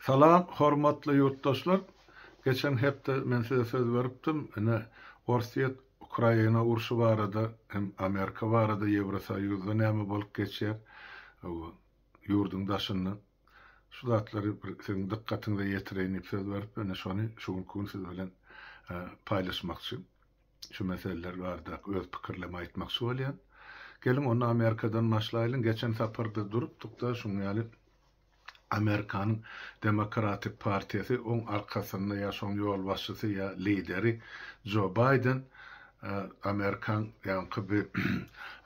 Salam, hormatly yurtdaşlar. Geçen hepde men size söz beripdim. Ene Orsiýet Ukraina urşy barada hem Amerika barada Ýewrosoýuzda näme bolup geçýär? Ýurdun daşyny şu zatlary seň dikkatiňe ýetireýin söz berip, ene şonu şuňky siz bilen paýlaşmakçy. Şu meseleler barada öz pikirlemi aýtmakçy bolýan. Gelin onu Amerikadan başlaýlyn. Geçen saparda durupduk da şuň ýaly Amerikanyň Demokratik Partiyasi on arkasynda ýaşan ýol başçysy ýa lideri Joe Biden Amerikan ýa-ni bir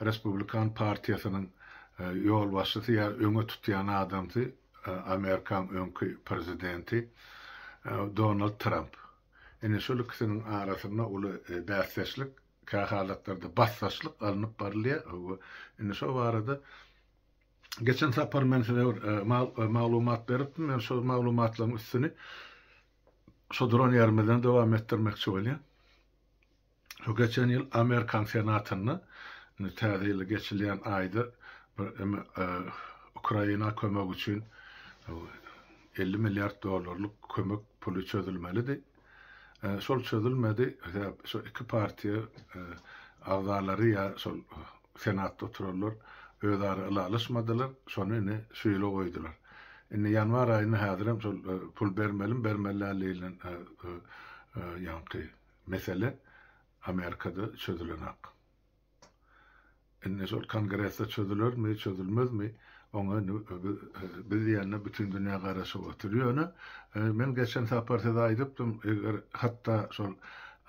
Respublikan Partiýasynyň ýol başçysy ýa öňe tutýan adamdy Amerikan öňkü prezidenti Donald Trump. Ene şol ikisiniň arasynda uly bäsleşlik, halatlarda bassaşlyk alınıp barylýar. Ene şo barada geçen sapar men size maglumat beripdim. Men şu maglumatlaryň üstüni şodron ýermeden dowam etdirmekçi bolýan. Şu geçen ýyl Amerikan senatyny täze geçilýän aýda Ukraina kömek üçin 50 milyard dollarlyk kömek puly çözülmelidi. Şol çözülmedi. Şu iki partiýa agzalary ýa şol senatda oturarlar. Özleri alışmadılar, sonra ne şöyle koydular. Yanvar ayını hazırım, pul bermelerle yankı mesele Amerika'da çözülen hak. Sol kongreste çözülür mü, çözülmez mi? Onu biz yanına bütün dünya karşı oturuyor onu. Ben geçen sapartıda aydıptım, hatta sol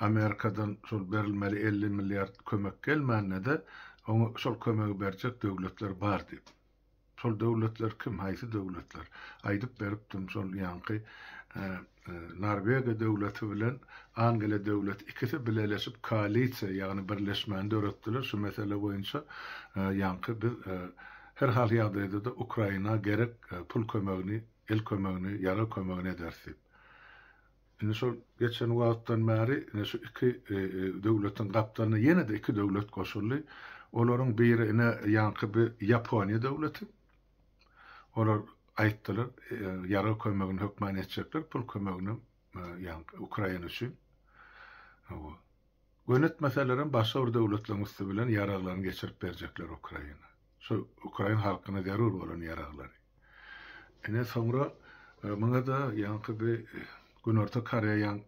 Amerika'dan sol berilmeli 50 milyar kömek gelmeyene de onu şol kömegi berjek döwletler bar diýip. Şol döwletler kim? Haýsy döwletler? Aýdyp beripdim şol ýanky Norwegiýa döwleti bilen Angliýa döwleti ikisi birleşip koalisiýa ýagny birleşmende öretdiler. Şu mesele boýunça ýanky biz her hal ýagdaýda da Ukraina gerek pul kömegini, el kömegini, ýara kömegini edersip. Ine şol geçen wagtdan bäri şu iki döwletiň gapdaryna ýene de iki döwlet goşuldy. Olaryň biri ine ýanky bir Ýaponiýa döwleti. Olar aýtdylar, ýara kömegini hökmen etjekler, pul kömegini ýanky Ukraina üçin. Gönüt meselelerin başga bir döwletler üstü bilen ýaraglaryny geçirip berjekler Ukraina. Şu Ukraina halkyna zarur bolan ýaraglary. Ine soňra muňa da ýanky bir Günorta Koreýa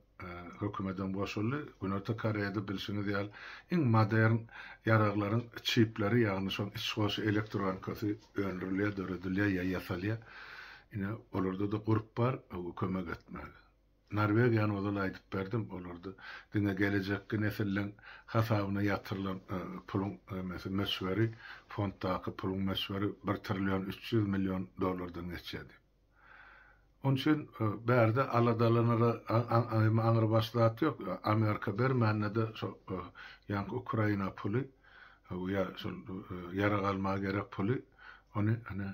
hökümetten boşuldy. Günorta Koreýada bilşiňiz ýaly iň modern ýaraglaryň çipleri ýagny şol işgoşy elektronikasy öndürilýär, döredilýär, ýasalýar. Ine olarda da gurup bar, kömek etmek. Norwegiýany ozal aýdyp berdim, olarda diňe gelecekki nesilleň hasabyna ýatyrylan puluň meşweri, fonddaky puluň meşweri 1 trillion 300 milyon dollardan geçýärdi. Onun için berde aladalanara anır başlatı yok. Amerika bermänne de yani Ukraina puli ya yara alma gerek puli onu hani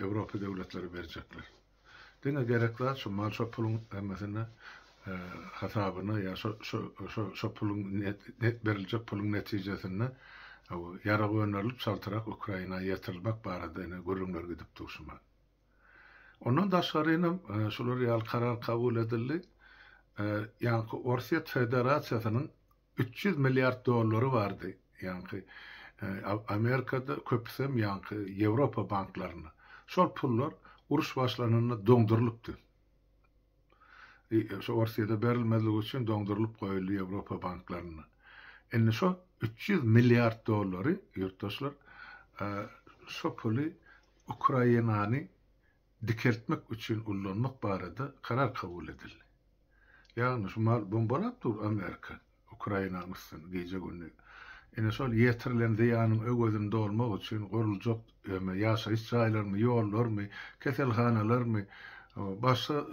Avrupa devletleri verecekler. Dine gerekler şu mal şu pulun mesela hasabını ya şu pulun net verilecek pulun neticesinde yara gönderilip saltarak Ukraina'ya yatırılmak barada yine gururlar gidip duruşma. Ondan daşgaryna şular ýaly karar kabul edildi. Ýanky Orsiýet Federasiýasynyň 300 milyard dollary bardy. Ýanky Amerikada köpsem ýanky Ýewropa banklaryna. Şol pullar uruş başlananyna doňdurylypdy. Şu Orsiýada berilmezligi üçin doňdurylyp goýuldy Ýewropa banklaryna. Enne şu 300 milyard dollary ýurtdaşlar şu puly Ukrainany dikeltmek üçin ullanmak barada karar kabul edildi. Yani şu mal bombalap dur Amerika, Ukraina'nın üstüne gece günü. Ene şol yetirilen ziyanın ögözünde olmak için kurulacak yaşayış ýaýlary mı, yollar mı, keselhanalar mı, başka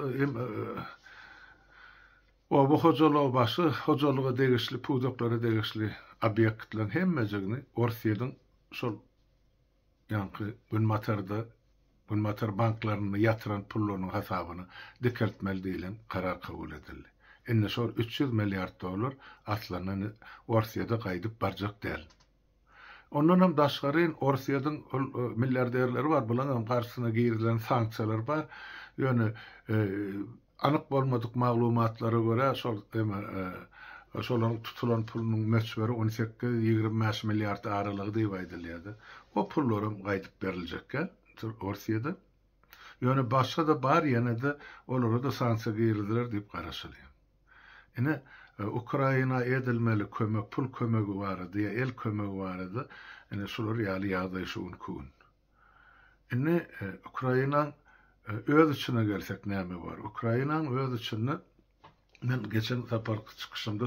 bu hocalığa degişli, pudoklara degişli obyektlerin hemmejigini Orsiýadan şol ýanky Bunmatar banklaryny yatıran pullarynyň hasabyny dikeltmeli diýilen karar kabul edildi. Enne şol 300 milyard dollar aslanyny Orsiýada gaýdyp barjak däl. Ondan hem daşgaryn Orsiýadyň milyarderleri bar, bulan hem garşysyna girilen sanksiýalar bar. Ýöne anyk bolmadyk maglumatlara göre şolaryň tutulan pulunyň meçberi 18-25 milliard aralygy diýip aýdylýardy. O pullaryň gaýdyp beriljekkä Orsiýada. Ýöne başga da bar, ýene de olara da sanksiýa gyrdylar diýip garaşylýar. Ine Ukraina edilmeli kömek, pul kömegi barady, el kömegi barady. Ine şolar ýaly ýagdaý şuň kun. Ine Ukraina öz içine gelsek näme bar? Ukrainanyň öz içinde men geçen sapar çıkışımda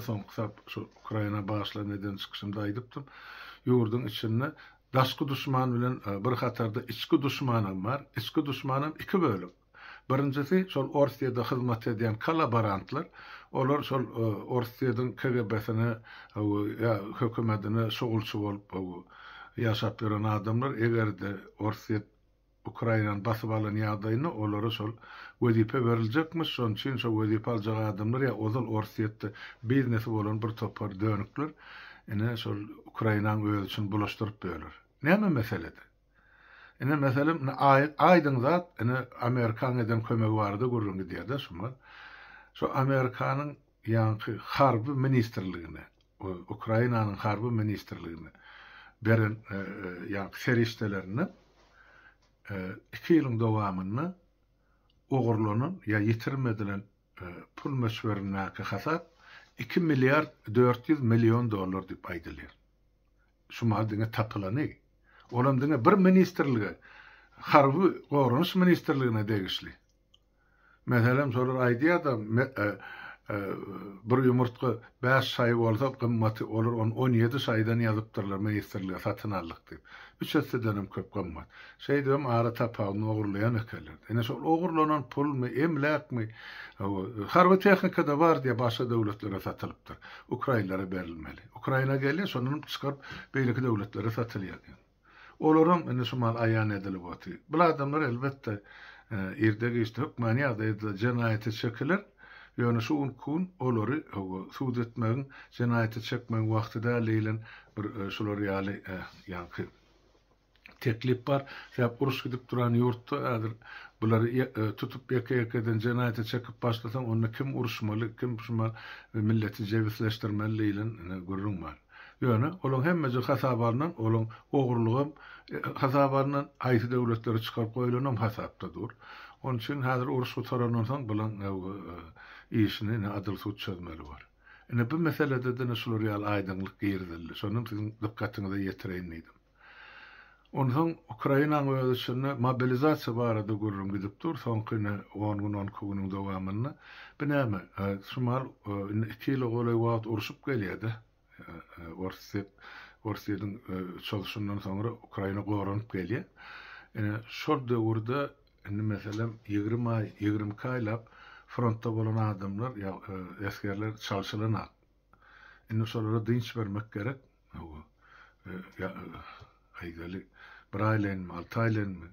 şu Ukraina başla neden çıkışımda aýdypdym. Ýurdun içinde daşky düşman bilen bir hatarda içki düşmanım var. İçki düşmanım iki bölük. Birincisi şol Orsiýada hyzmat edýän kolaborantlar. Olar şol Orsiýadyň KGB-sine hökümetine şogulçy bolup ýaşap ýören adamlar egerde Orsiýa Ukrainanyň basyp alan ýagdaýyna olara şol wezipe beriljekmiş. Şoň üçin şol wezipe aljak adamlar ozal Orsiýetde biznesi bolan bir topar dönükler ene şol Ukrainanyň öz üçin bulaşdyryp berler. Näme meselede? Ene meselem aýdyň zat ene Amerikan eden kömegi bardy gurrungy diýerde şumal. Şu Amerikanyň ýanky harby ministrligine, Ukrainanyň harby ministrligine beren ýanky serişdelerini 2 ýylyň dowamyny ogurlanan ýa ýitirmedilen pul meşwerine hasap 2 milyar 400 milyon dolar diýip aýdylýar. Şumal diňe tapylany. Olam diňe bir ministrlige, harby gorunç ministrligine degişli. Meselem solar aýdýar da bir ýumurtga 5 saý bolsa gymmaty olur 17 saýdan ýazypdyrlar ministrlige satyn aldyk diýip. 3 hessedenem köp gymmat. Şeýdem ara tapagyny ogurlayan ekenler. Ene şol ogurlanan pulmy, emläkmi, harby tehnikada bar diýe başga döwletlere satylypdyr. Ukrainalara berilmeli. Ukraina gelýär, şonun çykyp beýleki döwletlere satylýar. Olaram ene şumal aýan edilip oty. Bu adamlar elbetde erdegi işte hukmani ýagdaýda jenaýete çekilir. Ýöne şu kun olary suud etmegiň jenaýete çekmegiň wagtyda leýlen bir şolar ýaly ýanky teklip bar. Sebäp uruş gidip duran ýurtda häzir bulary tutup ýeke-ýekeden jenaýete çekip başlasaň onda kim uruşmaly, kim şumal milleti jebisleşdirmeli leýlen gurrun bar. Ýöne olaň hemmesi hasabaryndan olaň ogurlugym hasabaryndan aýsy döwletleri çykaryp goýulanam hasapda dur. Onun için häzir uruş gutarandan soň bilen işini adyl suç çözmeli bar. Bu meselede de şolar ýaly aýdynlyk girdildi. Şonuň siziň dikkatiňize ýetireýin. Ondan Ukrainanyň öz içinde mobilizasiýa barada gurrun gidip dur. Soňky 10 gün 12 güniň dowamyny binäme şumal 2 ýyl golay wagt uruşup gelýärdi. Orsiýadyň çalışyndan soňra Ukraina goranyp gelýär. Şol döwürde meselem 20 aýlap frontda bolan adamlar eskerler çalışylanak. Şolara dinç bermek gerek. Aýdaly bir aýlenmi, 6 aýlenmi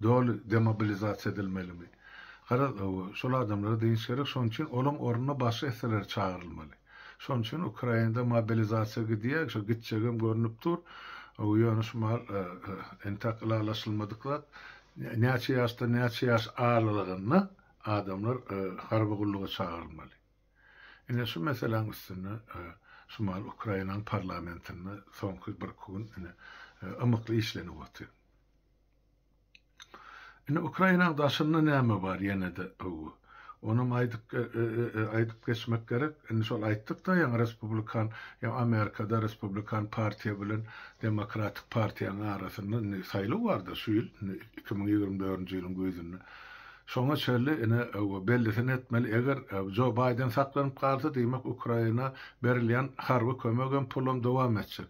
doly demobilizasiýa edilmelimi? Gara şol adamlara dinç gerek. Şoň üçin olaň ornuna başga eserler çağırylmaly. Şoň üçin Ukrainada mobilizasiýa gidýär, şu gitjegem görünüp dur. Ýöne şumal entaklaşylmadyklar näçe ýaşda näçe ýaş ağırlygyny adamlar harby gulluga çağırylmaly. Ene şu meseleň üstüne şumal Ukrainanyň parlamentinde soňky bir gün ymykly işlenip otyr. Ene Ukrainanyň daşynda näme bar ýene de onu aýdyp geçmek gerek. Ene şol aýtdyk da ýa Respublikan ýa Amerikada Respublikan partiýa bilen Demokratik partiýanyň arasynda saýlaw bardy şu ýyl 2024-nji ýylyň gözünde. Şoňa çelli ene bellisini etmeli. Eger Joe Biden saklanyp kalsa diýmek Ukraina berilýän harby kömegem pulun dowam etjek.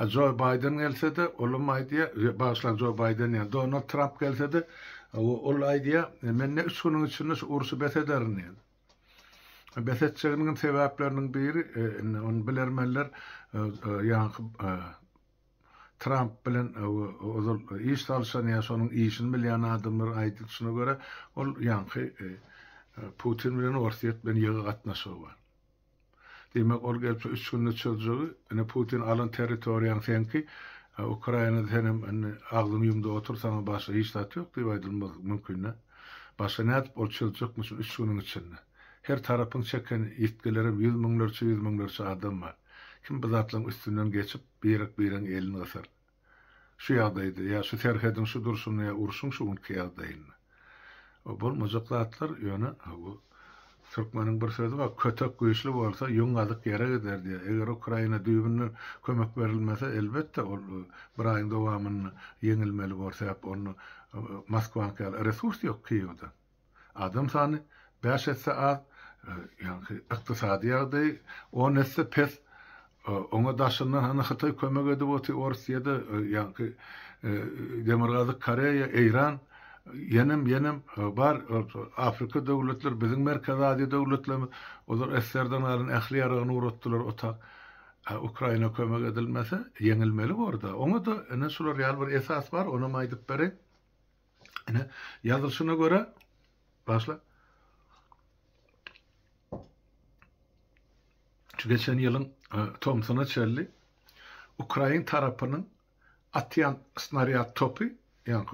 Joe Biden gelse de olum aýdýar, başlan Joe Biden ýa Donald Trump gelse de ol aýdýar, men 3 güniň içinde uruşy betederini. Betetçeginiň sebäpleriniň biri onu bilermeler ýanky Trump bilen ozal iş çalışan ýa şonuň işini bilýän adamlar aýdyşyna göre ol ýanky Putin bilen Orsiýet bilen ýygy gatnaşygy bar. Demek ol gelip 3 günde çözüjegi, Putin alan territoriýany senki Ukrayna'da hem ağzını yumda otursan başka hiç tat yok diye aydılmak mümkün. Başka ne yapıp olçulacakmışsın 3 günün içinde. Her tarafın çeken yetkililerim 100 milyonlarca adam var. Kim bu zatların üstünden geçip bir elini ısır. Şu yağdaydı ya şu terhedin şu dursun ya ursun şu unki yağdayını. O bolmajak zatlar yöne bu Türkmenin bir sözü var, kötek güýçli bolsa ýoňadyk ýere gider diye. Eger Ukraina düýbüne kömek berilmese elbetde ol bir aýyň dowamyny ýeňilmeli bolsa onu Moskwaňa resurs ýok Kiýewde. Adam sany 5 etse az ýani ykdysady ýagdaý o nesse pes ona daşyndan hany Hytaý kömek edip oty Orsiýada ýani Demirgazyk Koreýa, Eýran yenim bar Afrika döwletleri bizim Merkez Aziýa döwletleri olar eslerden alan ähli ýaragyny uratdylar otak. Ukraina kömek edilmese ýeňilmeli orada. Oňa da ene şular ýaly bir esas bar, onu aýdyp berek. Ene ýazylşyna göre başla. Şu geçen ýylyň Thompson'a çelli Ukraina tarapynyň atýan snaryad topy yani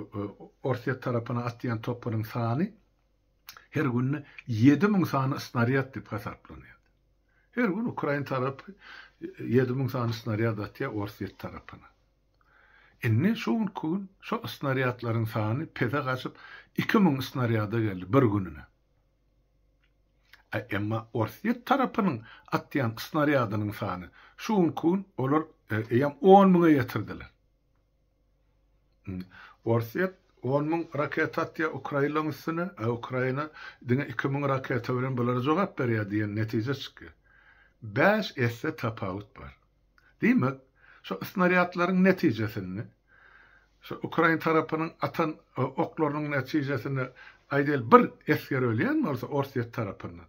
Orsiýa tarapyna atýan toplaryň sany her günne 7000 sany snaryad diýip hesaplanýar. Her gün Ukraina tarapy 7000 sany snaryad atýar Orsiýa tarapyna. Indi şu gün şu snaryadlaryň sany pede gaçyp 2000 snaryada geldi bir gününe. Emma Orsiýa tarapynyň atýan snaryadynyň sany şu gün olar 10.000'a ýetirdiler. Orsiýa 10.000 raket atýar Ukrainaň üstüne, Ukraina diňe 2.000 raket bilen bulara jogap berýär diýen netije çykdy. 5 esse tapawut bar. Diýmek, şu snaryadlaryň netijesini, şu Ukraina tarapynyň atan oklarynyň netijesini aýdel bir esker ölýän bolsa Orsiýa tarapynyň.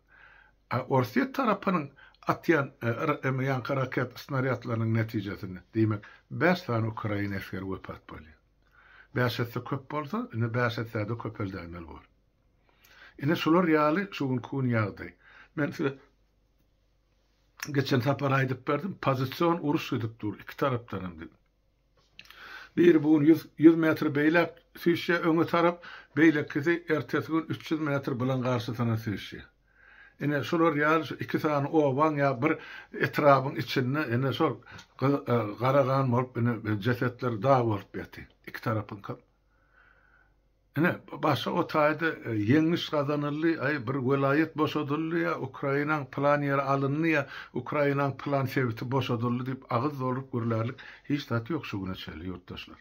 Orsiýa tarapynyň atýan ýa-ni raket snaryadlarynyň netijesini diýmek 5 tane Ukraina esker wepat bolýar. 5 etse köp bolsa, ine 5 etse de köp öldämel bol. Ine şular ýaly şu gün ýagdaý. Men size geçen tapar aýdyp berdim, pozisiýon uruş edip dur, iki tarapdan hem. Bir bu 100 metr beýlek süýşe öňe tarap, beýlekisi ertesi gün 300 metr bilen garşysyna süýşe. Ine şular ýaly iki tane owan ýa bir etrabyň içinde ine şol garagan bolup ine jesetler daha bolup ýaty. İki tarapyn kap. Ine başa o taýda ýeňiş gazanyldy, bir welayet boşadyldy ýa Ukrainaň plan ýeri alyndy ýa Ukrainaň plan sebiti boşadyldy diýip agyz bolup görlerlik hiç tat ýok şu güne çeli ýurtdaşlar.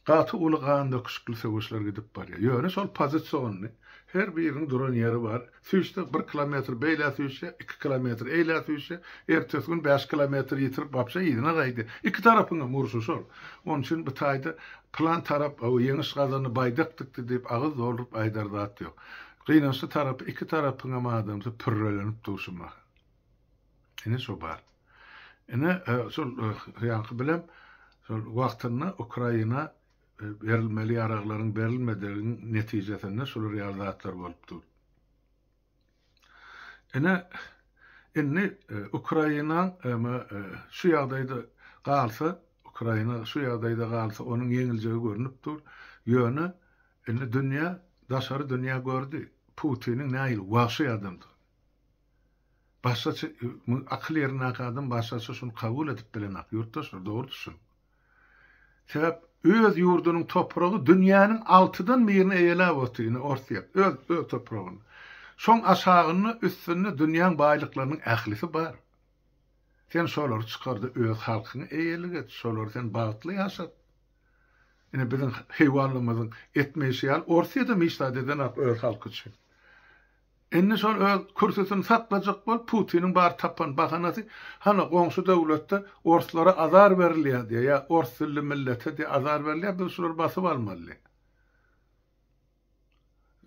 Gaty ulgan döküşkli sewişler gidip barýar. Ýöne şol pozisiýony her biriniň duran ýeri bar. Süýşde 1 kilometr beýle süýşe, 2 kilometr eýle süýşe, ertesi gün 5 kilometr ýitirip bapşa ýydyna gaýdy. İki tarapyňa murşy şol. Onun üçin bu taýda plan tarap o ýeňiş gazany baýdakdyk diýip agyz bolup aýdardat ýok. Gynançy tarap iki tarapyňa madamda pürrelenip durşmak. Ine şo bar. Ine şol ýa-ni bilem şol wagtyna Ukraina berilmeli ýaraglaryň berilmediğinin netijesinde şol realdatlar bolup dur. Ine Ukraina şu ýagdaýda galsa, Ukraina şu ýagdaýda galsa onuň ýeňiljegi görünüp dur. Ýöne indi dünýä, daşary dünýä gördü. Putiniň näil wagşy adamdy. Başgaça akıl ýerine adam başgaça şunu kabul edip bilen ak ýurtdaşlar dogry düşün. Sebäp öz ýurdunyň topragy dünýäniň altydan birini eýelep otyny Orsiýa, öz topragyny. Şoň aşagyny üstüne dünýäň baýlyklarynyň ählisi bar. Sen şolary çykardy öz halkyny eýelik et, şolary sen bagtly ýaşat. Ine biziň heýwanlymyzyň etmeýişi ýaly Orsiýada meşdad eden öz halky üçin. Enne şol öz kursusunu saklajak bol Putiniň bar tapan bahanasy hana goňşy döwletde orslara azar berilýär diýe ýa ors dilli millete diýe azar berilýär, biz şular basyp almaly.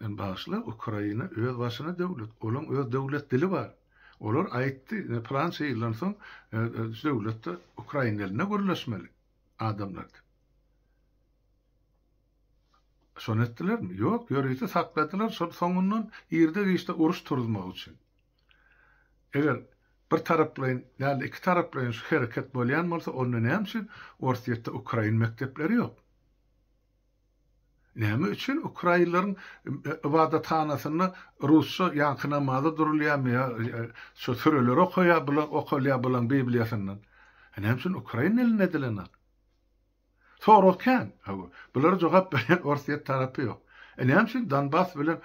En başly Ukraina öz başyna döwlet, olaň öz döwlet dili bar. Olar aýtdy, Fransa ýyldan soň döwletde Ukraina diline gürleşmeli adamlar. Şonu etdiler mi? Yok, ýörüýte sakladylar, şol soňundan ýerde işte uruş turmak üçin. Eger bir taraplayın, yani iki taraplayın şu hareket bolýan bolsa, onu näme üçin ortaýetde Ukrain mektepleri ýok? Näme üçin Ukrainlaryň ibadathanasyny Rusça ýanky namaza durulýarmy, şu süreleri okulýar bulan Bibliýasyndan. Näme üçin Ukrain elinde edilen? Sorokän, bular jogap beren ortaýet tarapy ýok. Näme üçin Donbass bilen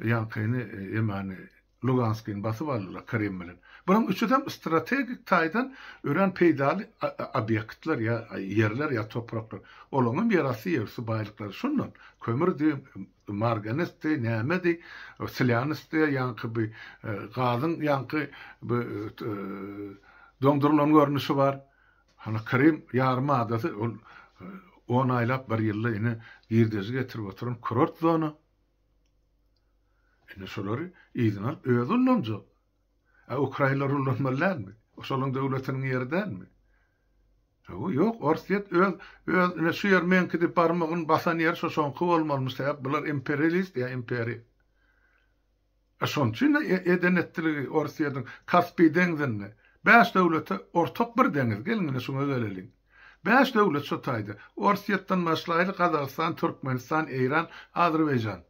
ýankyny emani Luganskyn basyp aldylar Krim bilen. Buning üçüden strategik taýdan ören peýdaly obýektler ya yerler ya topraklar. Olaňy mirasy ýersi baýlyklar şundan. Kömürdi, marganesdi, nämedi, silyanysdy, ýanky bir gazyň ýanky dondurulany görnüşi bar. Hana Krim ýarmy adasy 10 aýlap bir ýylda ine girdezi getirip oturan kurort zona. Ene şolary ýygyň alyp öýdülnjok. Ukrainlar ullanmalarmy? Oşolyň döwletiniň ýeridenmi? Ýok, ortaýet öz şu ýer menki dip barmagyny basan ýer şoňky bolmaly sebäp bular imperialist ýa imperi. Şoň üçin edenetli ortaýetyň Kaspy deňizini 5 döwlete ortak bir deňiz gelmene şoňa gelelim. 5 döwlet şu taýda. Ortaýetden başlaýly Kazakystan, Türkmenistan, Iran, Azerbaýjan.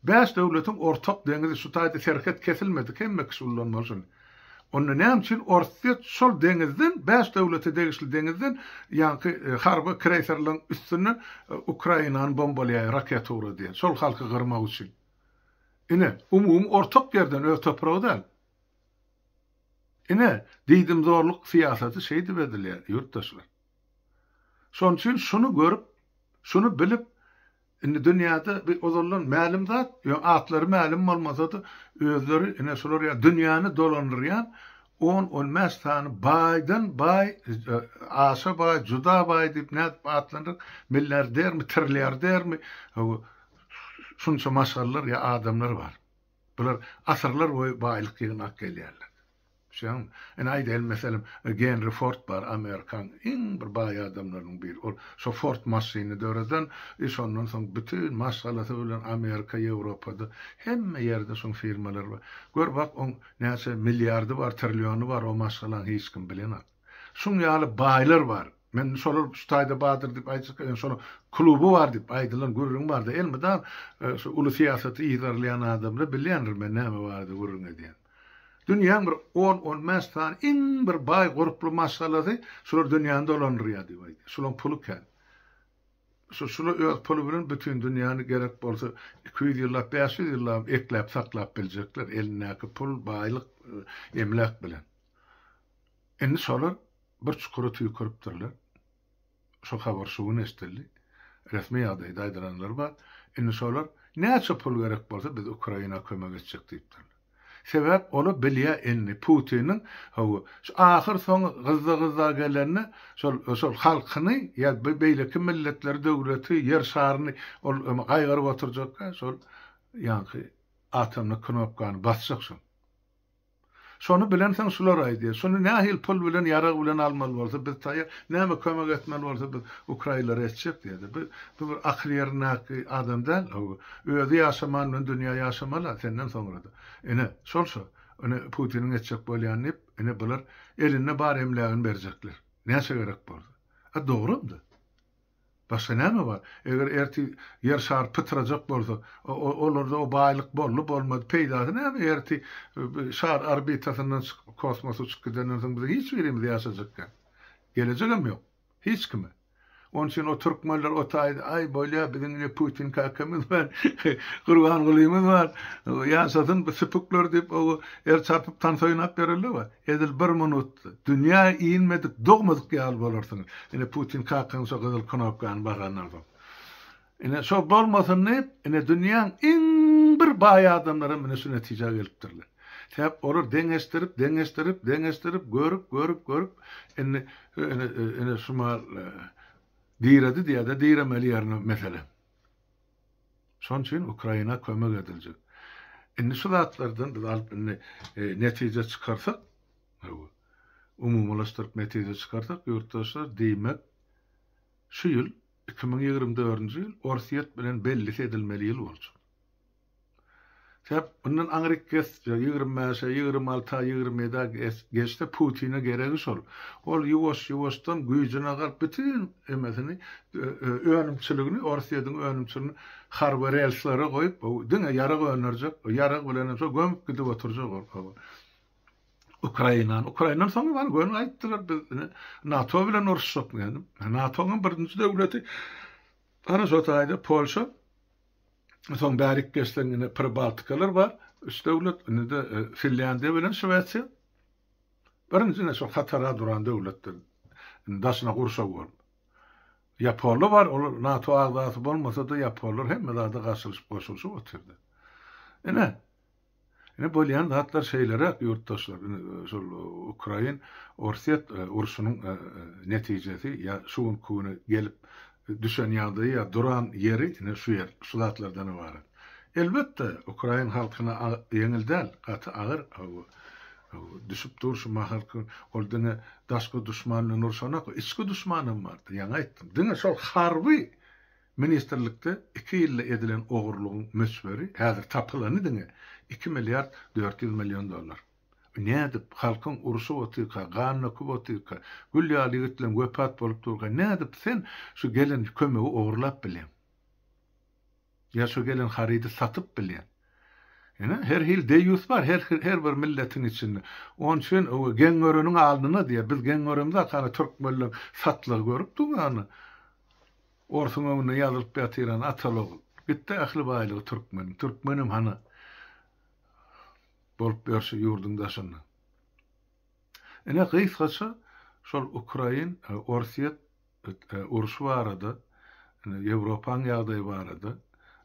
5 döwletiň ortak deňizi şu taýda serket kesilmedi. Kemme kullanmaly. Onu näme üçin ortaýet şol deňizden 5 döwlete degişli deňizden ýanky harby kreyserlaryň üstüne Ukrainany bombalýar raket uğrady diýen. Şol halky gyrmak üçin. Ine umum ortak ýerden öz topragdan. Ine diýdim zorluk siýasaty şeýdi bedilýär ýurtdaşlar. Şoň üçin şunu görüp, şunu bilip indi dünýäde bir ozallan mälim zat, atlary mälim bolmasa-da özleri ine şolar ýa dünýäni dolandyrýan 10-15 sany baýdan baý, aşa baý, juda baý diýip näp atlandyr, milliardermi, trilliardermi, şunça maşallar ýa adamlar bar. Bular asyrlar boýy baýlyk ýygynak gelýärler. Şoň, aýdel meselem Henry Ford bar, Amerikan iň bir baý adamlaryň biri. O şu Ford maşyny döreden, şondan soň bütün maşgalasy bilen Amerika, Ýewropada hemme ýerde şoň firmalar bar. Gör bak, on näçe milliardy bar, trilyony bar, o maşgalan hiç kim bilenok. Şoň ýaly baýlar bar. Men şolar şu taýda badyr diýip aýtjak, şonu klubu bar diýip aýdylar, gürrüň bardy. Elmeden şu uly siýasaty ýydarlayan adamlar bilýändir men näme bardy gürrüň edýän. Dünýäň bir 10-15 tane iň bir baý gruply maşgalasy şular dünýäni dolandyrýar diýip aýdy. Şular pulu ken. Şular öz pulu bilen bütün dünýäni gerek bolsa 200 ýyllap, 500 ýyllap eklep saklap biljekler elindäki pul, baýlyk, emlak bilen. Endi şolar bir çukura tüýküripdirler. Şo habar şuwun estildi. Resmi ýagdaýda aýdyranlar bar. Endi şolar näçe pul gerek bolsa biz Ukraina kömek etjek diýipdir. Sebäp onu bilýär endi Putinin şu ahir soň gyzda gelenni şol halkyny ýa beýleki milletler döwleti ýer şaryny ol gaýgyryp oturjak, şol ýanky atomny knopkany basjak şol. Şonu bilen sen şular aýdy. Şonu nähil pul bilen ýarag bilen almaly bolsa biz taýýar näme kömek etmeli bolsa biz Ukrainlara etjek diýdi. Bu bir akly ýerindäki adamdan özi ýaşaman bilen dünýä ýaşamaly senden soňra da. Ene şolsa ene Putinin etjek bolýan ip ene bular eline bar emlägini berjekler. Näçe gerek boldy? Dogrydy. Başga näme bar? Eger erti yer şar pytrajak bolsa, olarda o baýlyk bolup bolmady peýda näme erti şar orbitasyndan kosmosa çykýandan soň biz hiç birimiz ýaşajak. Gelecegem ýok. Hiç kime. Onun için o Türkmenler o taýda ay bolýa bizim Putin kakamız var. Gurban gulymyz var. Ýaşadyn bu spuklar diýip o çarpyp tansoýnap berildi wa. Edil 1 minut. Dünýä iýinmedik, dogmadyk ýaly bolarsyň. Ene Putin kakany so gyzyl knopkany baganlar var. Ene şo bolmasyn ne? Ene dünýäň iň bir baý adamlaryň mene şu netije gelipdirler. Sebäp olar deňeşdirip görüp ene şumal diýredi diýede diýremeli ýerine mesele. Şoň üçin Ukraina kömek ediljek. Indi şu zatlardan biz alyp netije çykarsak, umumlaşdyryp netije çykarsak, ýurtdaşlar diýmek şu ýyl 2024-nji ýyl ortaýet bilen belli edilmeli ýyl boljak. Hep bundan Amerika geçti, 25'e, 26'a, 27'e geçti, Putin'e geregi sol. Ol yuvastan güýjüne galyp bütün emesini, önümçiligini, Orsiýadyň önümçiligini harba relslara goýup, diňe ýarag önerjek, o ýarag bilen so gömüp gidip oturjak ol. Ukraina'nın soňra bar gönü aýtdylar, biz NATO bilen uruşjak dedim. NATO'nun birinji döwleti ana şo taýda Polşa. Son bärik geçlerine Pribaltikalar var. Üç devlet, de Finlandiya bilen Şwetsiýa. Birincine şo hatara duran devletler. Daşına gurşak bol. Japonlar var, olar NATO agdaty bolmasa da Japonlar hemme da gaşylyşyp goşulşyp oturdy. Ene bolýan hatlar şeýlere ýurtdaşlar, şol Ukrain Orsiýet uruşunyň netijesi ýa şuň kuny gelip düşen ýagdaýy ýa duran yeri şu yer, şu zatlardan ibaret. Elbette Ukrain halkyna ýeňildäl, gaty agyr düşüp durşy mahalky oldyny daşky düşmanlygyny urşanak, içki düşmanım bardy. Ýa aýtdym. Diňe şol harby ministerlikde 2 ýylda edilen ogurlugyň mösberi häzir tapylany diňe 2 milyard 400 milyon dollar. Nädip halkyň uruşy otyka, ganyny otyka, gülýaly gitlen göpat bolup durga, nädip sen şu gelen kömegi ogurlap bilen? Ya şu gelen harydy satyp bilen? Her hil deýus bar, her bir milletin içinde. Onun üçin o geňörüniň aldyna diýe, biz geňörümde kana türkmenler satlyk görüp durgany. Orsun öňüne ýazylyp ýatyran atalyk. Gitti ahly baýlygy Türkmenim hana bolup ýarşy ýurdun daşyna. Ene gysgaça şol Ukrain, Orsiýet uruşy barada, Ýewropaň ýagdaýy barada,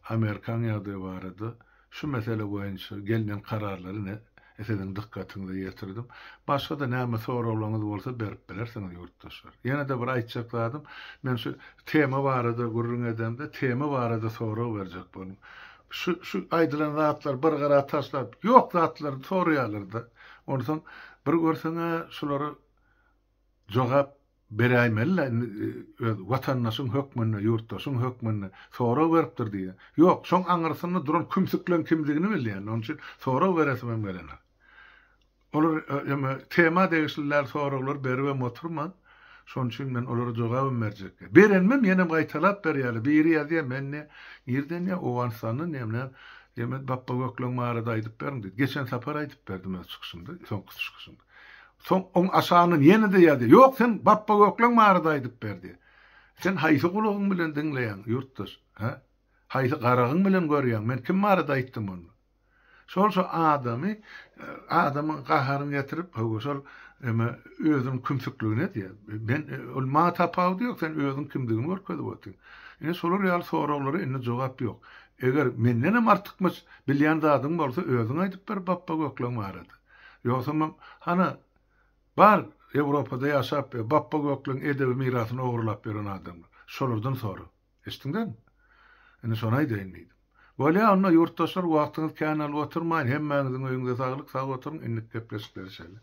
Amerikaň ýagdaýy barada şu mesele boýunça gelinen kararlary ne eseden dikkatyňizi ýetirdim. Başga da näme soraglaryňyz bolsa berip bilersiňiz ýurtdaşlar. Ýene de bir aýtjakladym. Men şu tema barada gurrun edemde tema barada sorag berjek bolum. Şu aýdylan zatlar bir gara taşlap, ýok zatlar soraýarlar. Ondan bir görseňe şulary jogap beräýmeler, watandaşyň hökmüne, ýurtdaşyň hökmüne sorag beripdir diýe. Ýok, şoň aňyrsyny duran kümsüklen kimdigini bilýän. Onun üçin sorag beresim gelenler. Olar tema degişler soraglar berip oturman. Şoň üçin men olara jogap berjek. Berenmem ýene gaýtalap berýär. Biri ýazýar menne ýerden ýa owansany nemler demet bappa gökleň marada aýdyp berdi. Geçen sapar aýdyp berdim öz çykyşymda, soňky çykyşymda. On aşanyň ýene de ýady. Ýok, sen bappa gökleň marada aýdyp berdi. Sen haýsy gulagyň bilen diňleýän ýurtdaş, ha? Haýsy garagyň bilen görýän, men kim marada aýtdym onu? Şol adamyň gaharyny getirip, şol özüň kümsükligine diýär. Ben ol ma tapaw diýok, sen özüň kimdigini görkezip otyryn. Ene şolar ýaly soraglary ene jogap ýok. Eger mendenem artykmys bilýän zadyň bolsa özüň aýdyp ber bappa gökleň marada. Ýoksa men hana bar Ýewropada ýaşap bappa gökleň edebi mirasyny ogurlap beren adam. Şolardan sonra. Eşdiňden? Ene şonu aýdýan. Bolýa onda ýurtdaşlar wagtyňyz kän alyp oturmaýyn, hemmäňiziň öýüňizde saglyk sag oturun, inlik gepleşikleri şeýle.